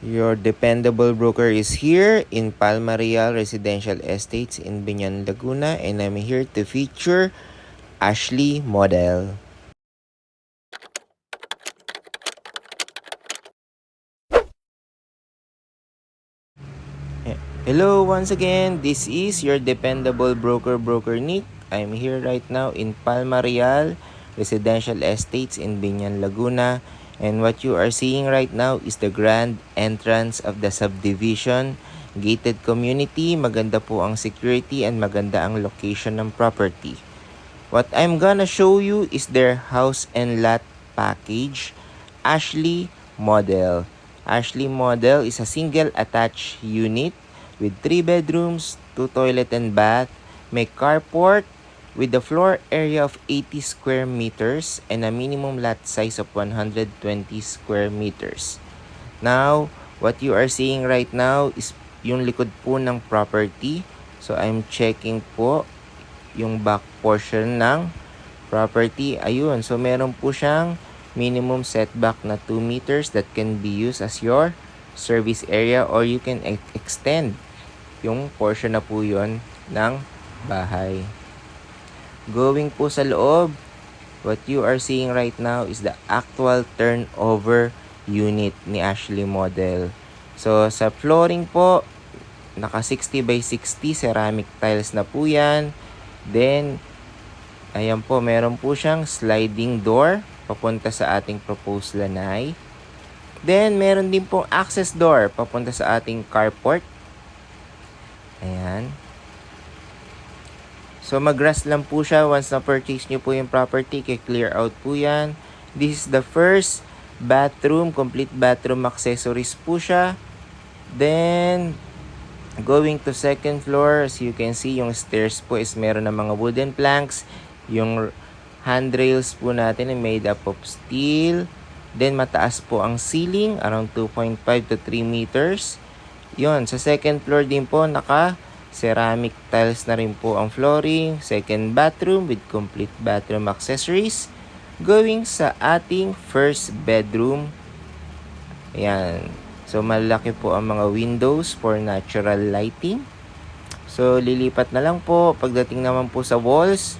Your dependable broker is here in Palma Real Residential Estates in Biñan, Laguna, and I'm here to feature Ashley Model. Hello once again, this is your dependable broker Nick. I'm here right now in Palma Real Residential Estates in Biñan, Laguna. And what you are seeing right now is the grand entrance of the subdivision. Gated community, maganda po ang security and maganda ang location ng property. What I'm gonna show you is their house and lot package, Ashley Model. Ashley Model is a single attached unit with 3 bedrooms, 2 toilet and bath, may carport with a floor area of 80 square meters and a minimum lot size of 120 square meters. Now, what you are seeing right now is yung likod po ng property. So, I'm checking po yung back portion ng property. Ayun, so meron po siyang minimum setback na 2 meters that can be used as your service area or you can extend yung portion na po yun ng bahay. Going po sa loob, what you are seeing right now is the actual turnover unit ni Ashley Model. So, sa flooring po, naka 60 by 60 ceramic tiles na po yan. Then, ayan po, meron po siyang sliding door papunta sa ating proposed lanay. Then, meron din pong access door papunta sa ating carport. Ayan. So, mag-rust lang po siya. Once na-purchase nyo po yung property, clear out po yan. This is the first bathroom, complete bathroom accessories po siya. Then, going to second floor, as you can see, yung stairs po is meron ng mga wooden planks. Yung handrails po natin ay made up of steel. Then, mataas po ang ceiling, around 2.5 to 3 meters. Yun, sa second floor din po, naka-ceramic tiles na rin po ang flooring. Second bathroom with complete bathroom accessories. Going sa ating first bedroom. Ayan. So, malaki po ang mga windows for natural lighting. So, lilipat na lang po. Pagdating naman po sa walls,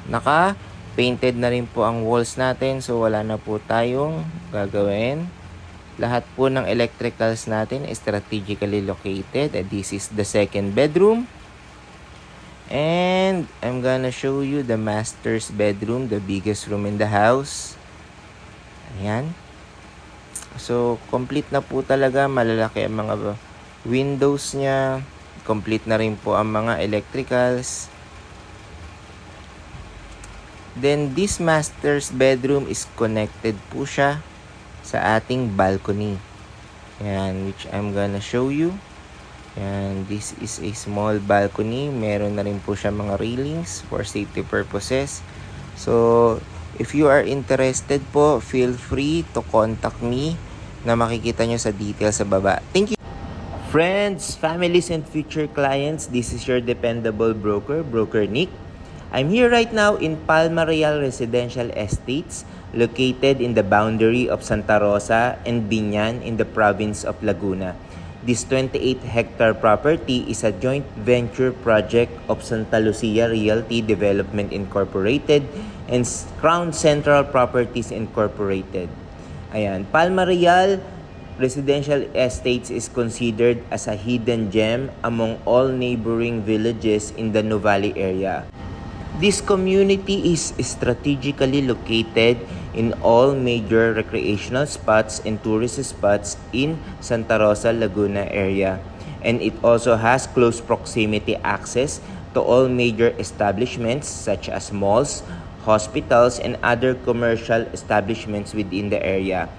naka-painted na rin po ang walls natin. So, wala na po tayong gagawin. Lahat po ng electricals natin is strategically located. This is the second bedroom. And I'm gonna show you the master's bedroom, the biggest room in the house. Ayan. So, complete na po talaga. Malalaki ang mga windows niya. Complete na rin po ang mga electricals. Then, this master's bedroom is connected po siya sa ating balcony. Ayan, which I'm gonna show you. Ayan, this is a small balcony. Meron na rin po siya mga railings for safety purposes. So, if you are interested po, feel free to contact me na makikita nyo sa details sa baba. Thank you! Friends, families, and future clients, this is your dependable broker Nick. I'm here right now in Palma Real Residential Estates, located in the boundary of Santa Rosa and Biñan in the province of Laguna. This 28-hectare property is a joint venture project of Santa Lucia Realty Development Incorporated and Crown Central Properties Incorporated. Ayan, Palma Real Residential Estates is considered as a hidden gem among all neighboring villages in the Nuvali area. This community is strategically located in all major recreational spots and tourist spots in Santa Rosa, Laguna area. And it also has close proximity access to all major establishments such as malls, hospitals, and other commercial establishments within the area.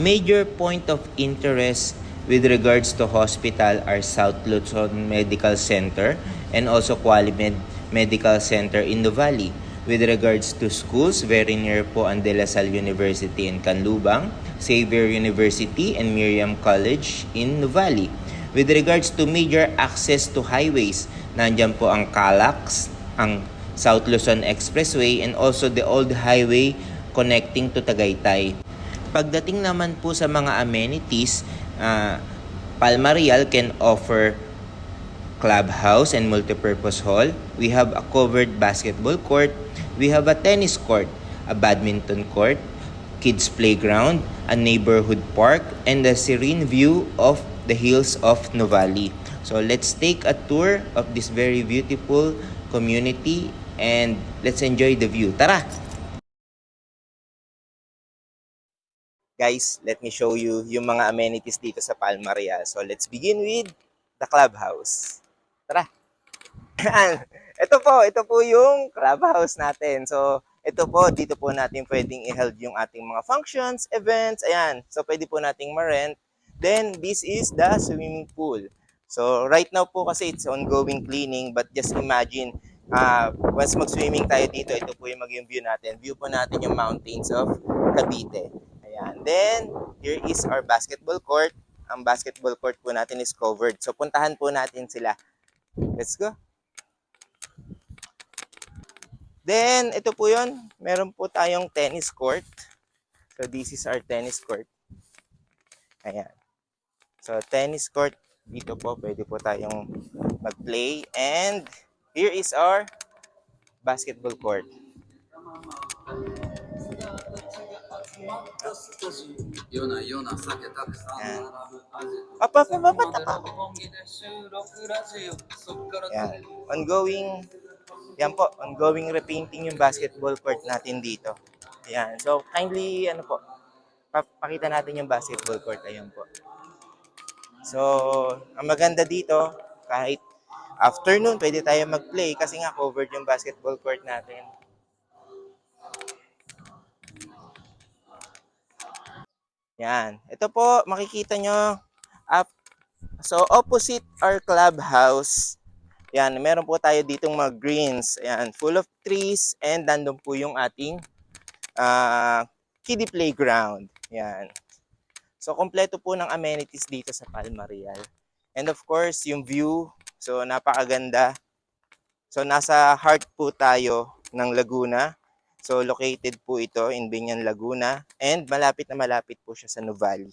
Major point of interest with regards to hospital are South Luzon Medical Center and also Qualimed Medical Center in Nuvali. With regards to schools, very near po ang De La Salle University in Canlubang, Xavier University and Miriam College in Nuvali. With regards to major access to highways, nandyan po ang CALAX, ang South Luzon Expressway, and also the old highway connecting to Tagaytay. Pagdating naman po sa mga amenities, Palma Real can offer clubhouse and multipurpose hall. We have a covered basketball court. We have a tennis court, a badminton court, kids playground, a neighborhood park, and a serene view of the hills of Novali. So let's take a tour of this very beautiful community and let's enjoy the view. Tara! Guys, let me show you yung mga amenities dito sa Palma Real. So let's begin with the clubhouse. Tara! ito po yung clubhouse natin. So, ito po, dito po natin pwedeng i-held yung ating mga functions, events, ayan. So, pwede po nating ma-rent. Then, this is the swimming pool. So, right now po kasi it's ongoing cleaning, but just imagine, once mag-swimming tayo dito, ito po yung maging view natin. View po natin yung mountains of Cavite. Ayan. Then, here is our basketball court. Ang basketball court po natin is covered. So, puntahan po natin sila. Let's go. Then, ito po yun. Meron po tayong tennis court. So, this is our tennis court. Ayan. So, tennis court. Dito po, pwede po tayong mag-play. And, here is our basketball court. Ayan. Ayan. Ongoing repainting yung basketball court natin dito. Ayan. So, kindly, pakita natin yung basketball court. Ayan po. So, ang maganda dito, kahit afternoon, pwede tayo mag-play kasi nga covered yung basketball court natin. Yan. Ito po, makikita nyo. So, opposite our clubhouse, yan, meron po tayo ditong mga greens. Yan, full of trees and nandun po yung ating kiddie playground. Yan. So, kompleto po ng amenities dito sa Palma Real. And of course, yung view. So, napakaganda. So, nasa heart po tayo ng Laguna. So, located po ito in Binyan, Laguna. And malapit na malapit po siya sa Novali.